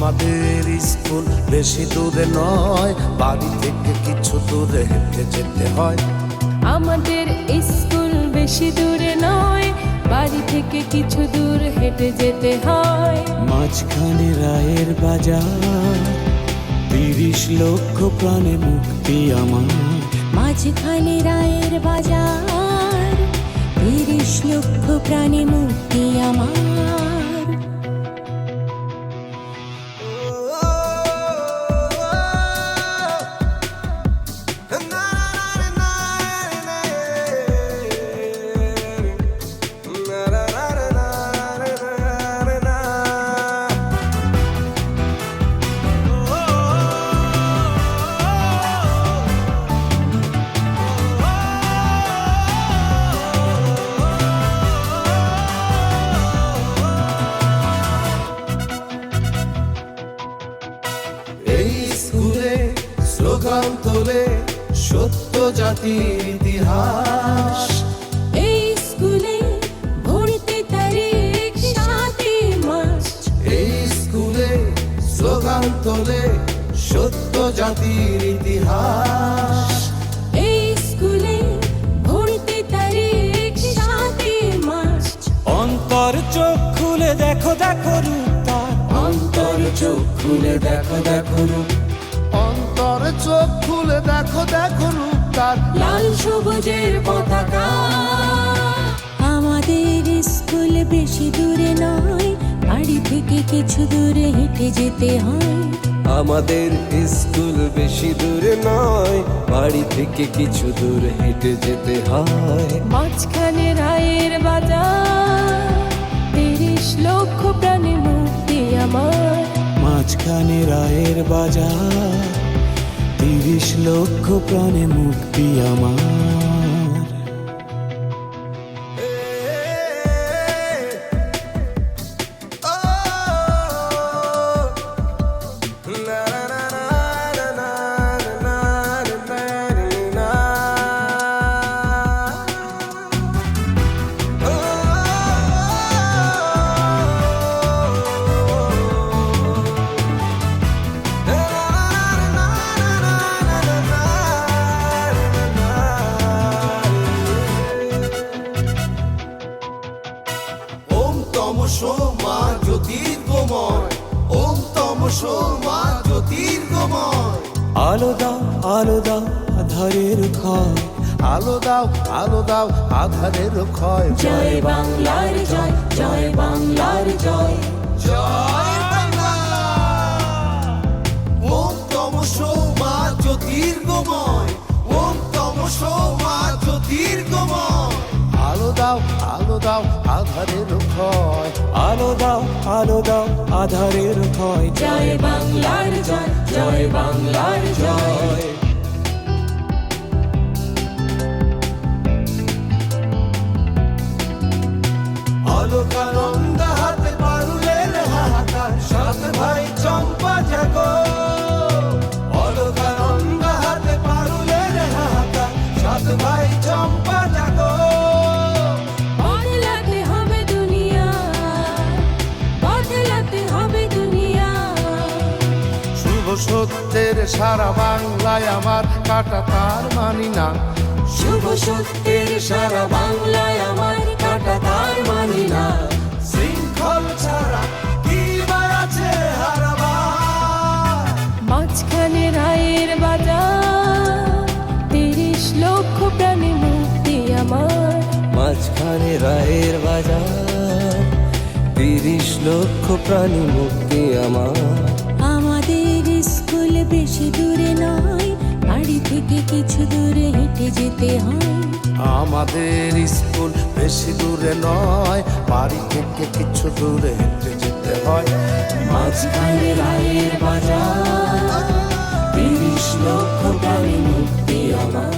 আমাদের স্কুল বেশি দূরে নয়, বাড়ি থেকে কিছু দূরে হেঁটে যেতে হয়। আমাদের স্কুল বেশি দূরে নয়, বাড়ি থেকে কিছু দূর হেঁটে যেতে হয়। মাঝখানে রায়ের বাজার, ৩০ লক্ষ প্রাণে মুক্তি আমার। মাঝখানে রায়ের বাজার, ৩০ লক্ষ প্রাণে মুক্তি আমার। স্লোগান তোলে সত্য জাতির ইতিহাস। এই স্কুলে ভর্তি তারিখ ৭ই মার্চ। এই স্কুলে স্লোগান তোলে সত্য জাতির ইতিহাস। এই স্কুলে ভর্তি তারিখ ৭ই মার্চ। অন্তর চোখ খুলে দেখো দেখো রূপ তার, অন্তর চোখ খুলে দেখো দেখো রূপ, অন্তর চোখ খুলে দেখো দেখো রূপ তার। লাল সবুজের পতাকা। আমাদের স্কুল বেশি দূরে নয়, বাড়ি থেকে কিছু দূরে হেঁটে যেতে হয়। আমাদের স্কুল বেশি দূরে নয়, বাড়ি থেকে কিছু দূর হেঁটে যেতে হয়। মাঝখানে রায়ের বাজার, ৩০ লক্ষ প্রাণে মুক্তি আমার। মাঝখানে রায়ের বাজার, ৩০ লক্ষ প্রাণে মুক্তি আমার। মা জ্যোতির্গময়, ওম তমসো মা জ্যোতির্গময়। আলো দাও আলো দাও আধারের ক্ষয়, আলো দাও আলো দাও আধারের ক্ষয়। জয় বাংলার জয়, জয় বাংলার জয়। জয় বাংলা। ওম তমসো মা জ্যোতির্গময়, ওম তমসো মা জ্যোতির্গময়। আলো দাও আধারের ক্ষয়, আলো দাও আলো দাও আধারের ক্ষয়। জয় বাংলার জয়, জয় বাংলার জয়। আলোকানন্দা হাতে পারুলের হাহাকার, সাত ভাই চম্পা জাগো। আলোকানন্দা হাতে পারুলের হাহাকার, সাত ভাই চম্পা জাগো। বদলাতে হবে দুনিয়া, বদলাতে হবে দুনিয়া। শুভ সত্যের সারা বাংলায় আমার কাটা তার মানি না। শুভ সত্যের সারা বাংলায় আমার কাটা তার মানি না। শৃঙ্খল ছাড়া কি বা আছে হারাবার। মাঝখানে রায়ের বাজার, ৩০ লক্ষ প্রাণে মুক্তি আমার। মাঝখানে রায়ের বাজার, ৩০ লক্ষ প্রাণী মুক্তি আমার। আমাদের স্কুল বেশি দূরে নয়, বাড়ি থেকে কিছু দূরে হেঁটে যেতে হয়। আমাদের স্কুল বেশি দূরে নয়, বাড়ি থেকে কিছু দূরে হেঁটে যেতে হয়। মাঝখানে রায়ের বাজার, ৩০ লক্ষ প্রাণী মুক্তি আমার।